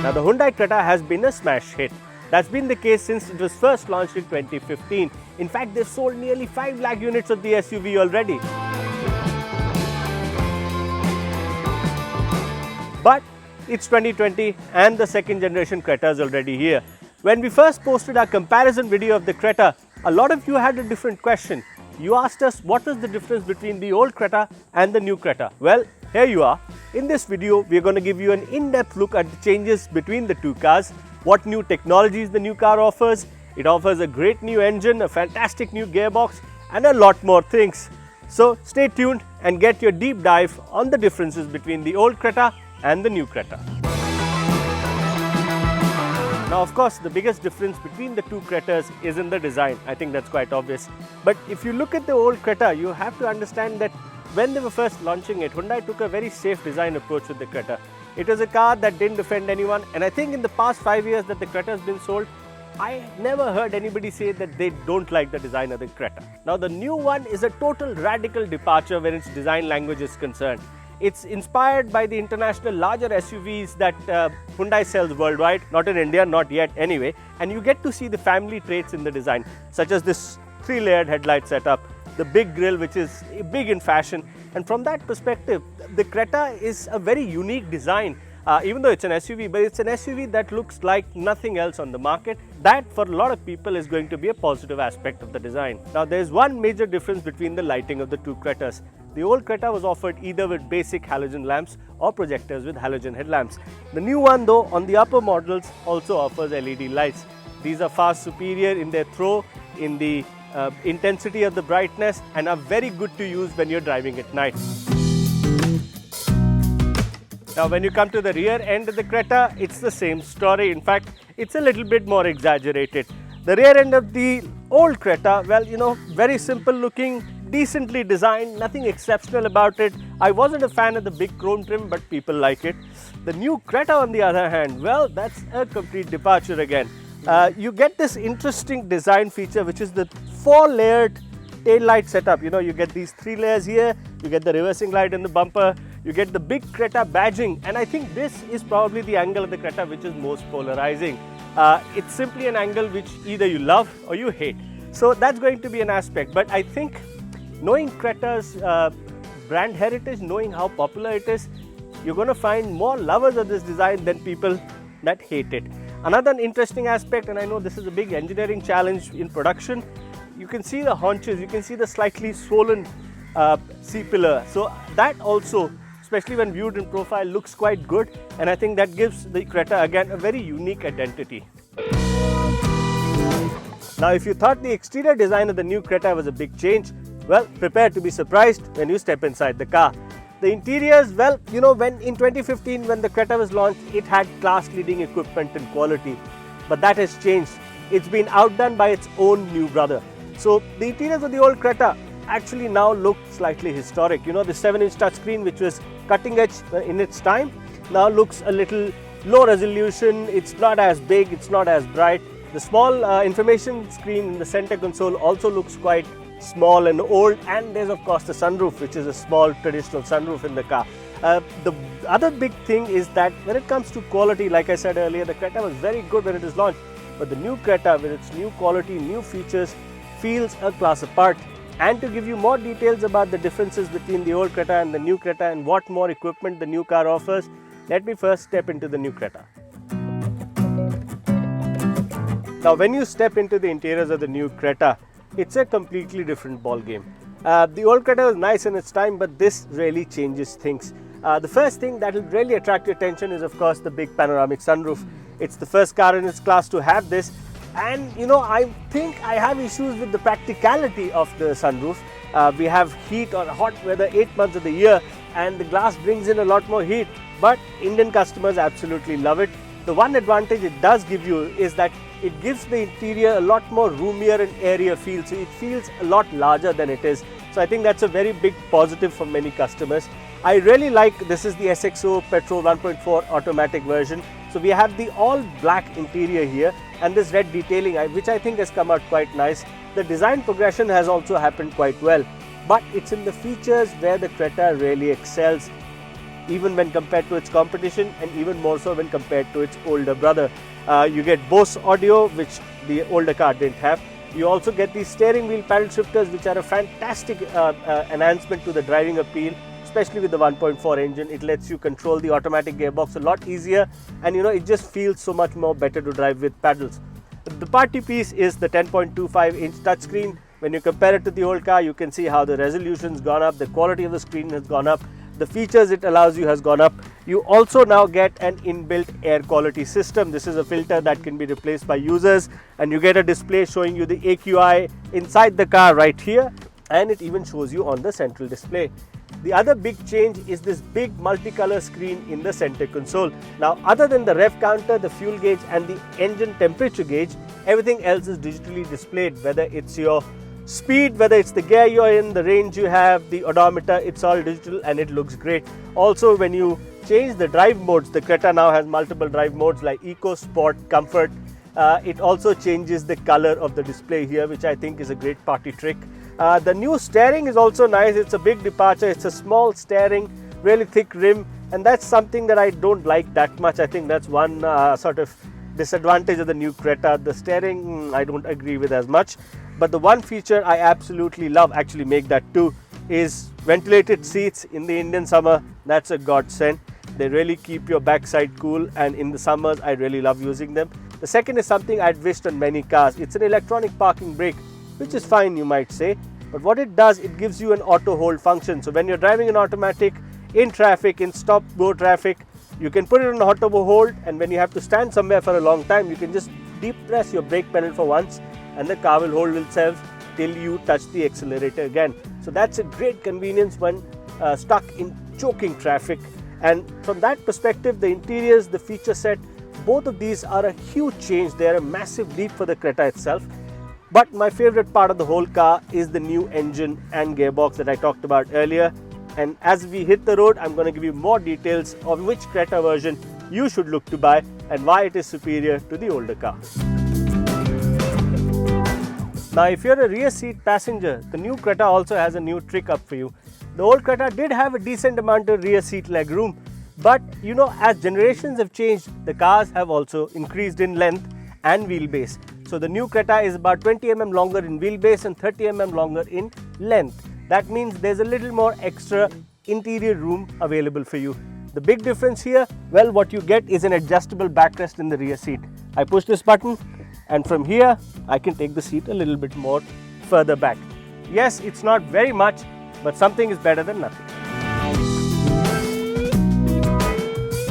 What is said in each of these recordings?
Now the Hyundai Creta has been a smash hit. That's been the case since it was first launched in 2015. In fact, they've sold nearly 5 lakh units of the SUV already. But it's 2020 and the second generation Creta is already here. When we first posted our comparison video of the Creta, a lot of you had a different question. You asked us what was the difference between the old Creta and the new Creta. Well, here you are. In this video, we are going to give you an in-depth look at the changes between the two cars, what new technologies the new car offers. It offers a great new engine, a fantastic new gearbox and a lot more things. So stay tuned and get your deep dive on the differences between the old Creta and the new Creta. Now of course the biggest difference between the two Cretas is in the design. I think that's quite obvious. But if you look at the old Creta, you have to understand that when they were first launching it, Hyundai took a very safe design approach with the Creta. It was a car that didn't offend anyone, and I think in the past 5 years that the Creta has been sold, I never heard anybody say that they don't like the design of the Creta. Now the new one is a total radical departure when its design language is concerned. It's inspired by the international larger SUVs that Hyundai sells worldwide, not in India, not yet anyway, and you get to see the family traits in the design, such as this 3-layered headlight setup, the big grille which is big in fashion, and from that perspective the Creta is a very unique design. Even though it's an SUV, but it's an SUV that looks like nothing else on the market. That for a lot of people is going to be a positive aspect of the design. Now there's one major difference between the lighting of the two Cretas. The old Creta was offered either with basic halogen lamps or projectors with halogen headlamps. The new one though, on the upper models, also offers LED lights. These are far superior in their throw, in the intensity of the brightness, and are very good to use when you're driving at night. Now when you come to the rear end of the Creta, it's the same story. In fact, it's a little bit more exaggerated. The rear end of the old Creta, well, you know, very simple looking, decently designed, nothing exceptional about it. I wasn't a fan of the big chrome trim, but people like it. The new Creta on the other hand, well, that's a complete departure again. You get this interesting design feature, which is the 4-layered tail light setup. You know, you get these 3 layers here, you get the reversing light in the bumper, you get the big Creta badging, and I think this is probably the angle of the Creta which is most polarizing. It's simply an angle which either you love or you hate. So that's going to be an aspect, but I think knowing Creta's brand heritage, knowing how popular it is, you're going to find more lovers of this design than people that hate it. Another interesting aspect, and I know this is a big engineering challenge in production, you can see the haunches, you can see the slightly swollen C-pillar. So that also, especially when viewed in profile, looks quite good, and I think that gives the Creta again a very unique identity. Now if you thought the exterior design of the new Creta was a big change, well, prepare to be surprised when you step inside the car. The interiors, well, you know, when in 2015 when the Creta was launched, it had class-leading equipment and quality, but that has changed. It's been outdone by its own new brother. So the interiors of the old Creta actually now look slightly historic. You know, the 7-inch touchscreen, which was cutting edge in its time, now looks a little low resolution. It's not as big, it's not as bright. The small information screen in the center console also looks quite small and old, and there's of course the sunroof, which is a small traditional sunroof in the car. The other big thing is that when it comes to quality, like I said earlier, the Creta was very good when it was launched, but the new Creta with its new quality, new features, feels a class apart. And to give you more details about the differences between the old Creta and the new Creta and what more equipment the new car offers, let me first step into the new Creta. Now when you step into the interiors of the new Creta, it's a completely different ball game. The old Creta was nice in its time, but this really changes things. The first thing that will really attract your attention is of course the big panoramic sunroof. It's the first car in its class to have this. And you know, I think I have issues with the practicality of the sunroof. We have heat or hot weather 8 months of the year, and the glass brings in a lot more heat, but Indian customers absolutely love it. The one advantage it does give you is that it gives the interior a lot more roomier and airier feel, so it feels a lot larger than it is. So I think that's a very big positive for many customers. I really like, this is the SXO petrol 1.4 automatic version. So we have the all black interior here and this red detailing, which I think has come out quite nice. The design progression has also happened quite well, but it's in the features where the Creta really excels. even when compared to its competition, and even more so when compared to its older brother. You get Bose audio, which the older car didn't have. You also get these steering wheel paddle shifters, which are a fantastic enhancement to the driving appeal, especially with the 1.4 engine. It lets you control the automatic gearbox a lot easier, and it just feels so much more better to drive with paddles. The party piece is the 10.25-inch touchscreen. When you compare it to the old car, you can see how the resolution's gone up, the quality of the screen has gone up, the features it allows you has gone up. You also now get an inbuilt air quality system. This is a filter that can be replaced by users, and you get a display showing you the AQI inside the car right here, and it even shows you on the central display. The other big change is this big multicolor screen in the center console. Now, other than the rev counter, the fuel gauge and the engine temperature gauge, everything else is digitally displayed, whether it's your speed, whether it's the gear you're in, the range you have, the odometer, it's all digital and it looks great. Also, when you change the drive modes, the Creta now has multiple drive modes like Eco, Sport, Comfort. It also changes the color of the display here, which I think is a great party trick. The new steering is also nice. It's a big departure. It's a small steering, really thick rim, and that's something that I don't like that much. I think that's one sort of disadvantage of the new Creta. The steering I don't agree with as much. But the one feature I absolutely love, actually make that too, is ventilated seats in the Indian summer. That's a godsend. They really keep your backside cool, and in the summers I really love using them. The second is something I'd wished on many cars. It's an electronic parking brake, which is fine, you might say, but what it does, it gives you an auto hold function. So when you're driving an automatic in traffic, in stop go traffic, you can put it on auto hold, and when you have to stand somewhere for a long time, you can just deep press your brake pedal for once and the car will hold itself till you touch the accelerator again. So that's a great convenience when stuck in choking traffic. And from that perspective, the interiors, the feature set, both of these are a huge change. They are a massive leap for the Creta itself. But my favorite part of the whole car is the new engine and gearbox that I talked about earlier. And as we hit the road, I'm going to give you more details on which Creta version you should look to buy and why it is superior to the older car. Now, if you're a rear seat passenger, the new Creta also has a new trick up for you. The old Creta did have a decent amount of rear seat leg room, but as generations have changed, the cars have also increased in length and wheelbase. So the new Creta is about 20 mm longer in wheelbase and 30 mm longer in length. That means there's a little more extra interior room available for you. The big difference here, well, what you get is an adjustable backrest in the rear seat. I push this button, and from here I can take the seat a little bit more further back. Yes, it's not very much, but something is better than nothing.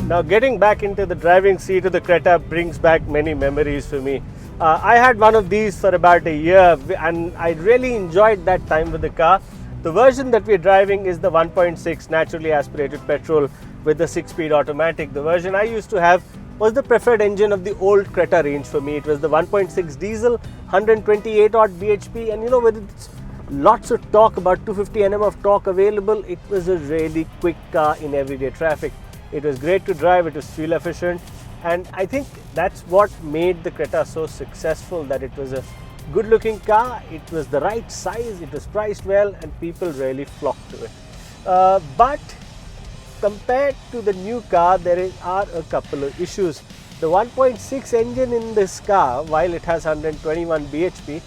Now, getting back into the driving seat of the Creta brings back many memories for me. I had one of these for about a year and I really enjoyed that time with the car. The version that we're driving is the 1.6 naturally aspirated petrol with the 6-speed automatic. The version I used to have was the preferred engine of the old Creta range for me. It was the 1.6 diesel, 128 odd bhp, and with its lots of torque, about 250 Nm of torque available, it was a really quick car in everyday traffic. It was great to drive, it was fuel efficient, and I think that's what made the Creta so successful, that it was a good looking car, it was the right size, it was priced well, and people really flocked to it. But compared to the new car, there are a couple of issues. The 1.6 engine in this car, while it has 121 bhp,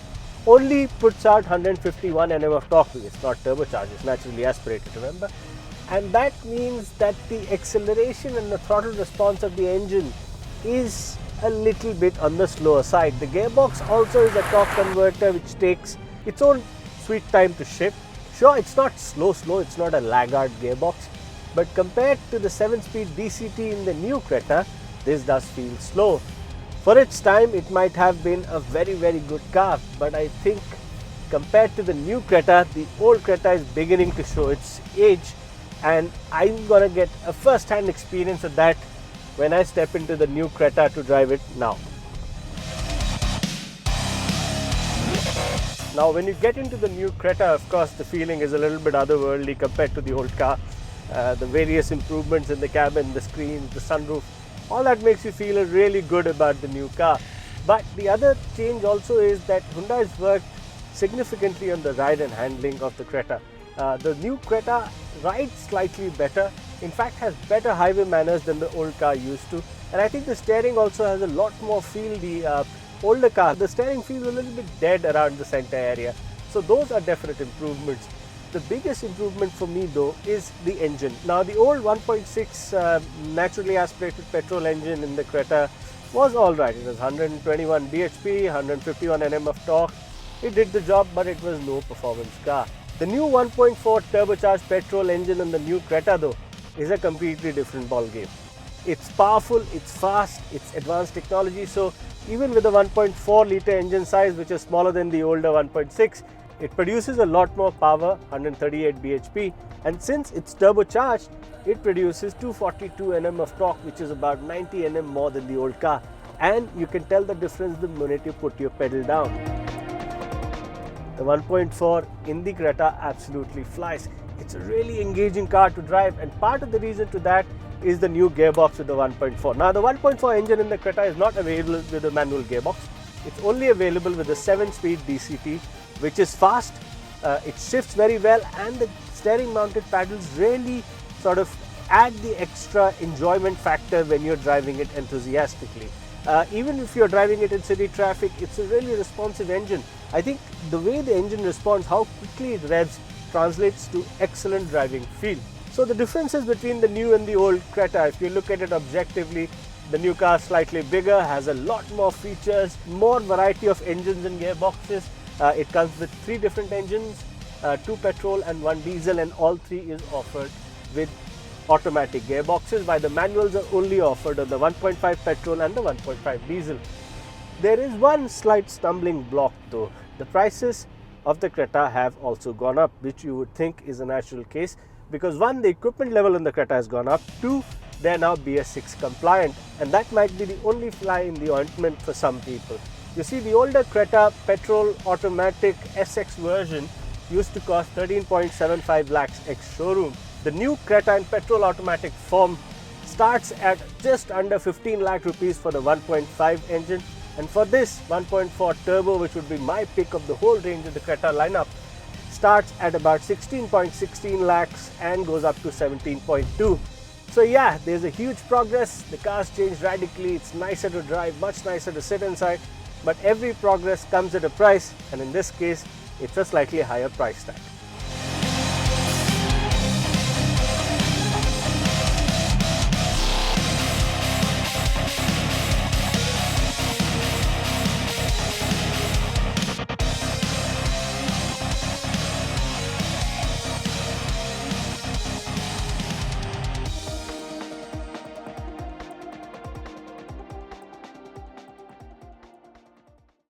only puts out 151 Nm of torque. It's not turbocharged, it's naturally aspirated, remember? And that means that the acceleration and the throttle response of the engine is a little bit on the slower side. The gearbox also is a torque converter which takes its own sweet time to shift. Sure, it's not slow, it's not a laggard gearbox, but compared to the 7-speed DCT in the new Creta, this does feel slow. For its time, it might have been a very, very good car, but I think compared to the new Creta, the old Creta is beginning to show its age, and I'm gonna get a first-hand experience of that when I step into the new Creta to drive it now. Now, when you get into the new Creta, of course, the feeling is a little bit otherworldly compared to the old car. The various improvements in the cabin, the screens, the sunroof, all that makes you feel really good about the new car. But the other change also is that Hyundai has worked significantly on the ride and handling of the Creta. The new Creta rides slightly better, in fact has better highway manners than the old car used to. And I think the steering also has a lot more feel. The older car, the steering feels a little bit dead around the center area. So those are definite improvements. The biggest improvement for me though is the engine. Now the old 1.6 naturally aspirated petrol engine in the Creta was alright. It was 121 bhp, 151 Nm of torque. It did the job, but it was no performance car. The new 1.4 turbocharged petrol engine in the new Creta though is a completely different ball game. It's powerful, it's fast, it's advanced technology. So even with a 1.4 litre engine size, which is smaller than the older 1.6, it produces a lot more power, 138 bhp, and since it's turbocharged, it produces 242 Nm of torque, which is about 90 Nm more than the old car. And you can tell the difference the minute you put your pedal down. The 1.4 in the Creta absolutely flies. It's a really engaging car to drive, and part of the reason to that is the new gearbox with the 1.4. Now the 1.4 engine in the Creta is not available with a manual gearbox. It's only available with a 7-speed DCT, which is fast, it shifts very well, and the steering mounted paddles really sort of add the extra enjoyment factor when you're driving it enthusiastically. Even if you're driving it in city traffic, it's a really responsive engine. I think the way the engine responds, how quickly it revs, translates to excellent driving feel. So the differences between the new and the old Creta, if you look at it objectively, the new car is slightly bigger, has a lot more features, more variety of engines and gearboxes. It comes with 3 different engines, 2 petrol and 1 diesel, and all 3 is offered with automatic gearboxes, while the manuals are only offered on the 1.5 petrol and the 1.5 diesel. There is one slight stumbling block though. The prices of the Creta have also gone up, which you would think is a natural case, because 1, the equipment level in the Creta has gone up, 2, they are now BS6 compliant, and that might be the only fly in the ointment for some people. You see, the older Creta petrol automatic SX version used to cost 13.75 lakhs ex-showroom. The new Creta in petrol automatic form starts at just under 15 lakh rupees for the 1.5 engine, and for this 1.4 turbo, which would be my pick of the whole range of the Creta lineup, starts at about 16.16 lakhs and goes up to 17.2. So yeah, there's a huge progress. The car's changed radically. It's nicer to drive, much nicer to sit inside, but every progress comes at a price, and in this case, it's a slightly higher price tag.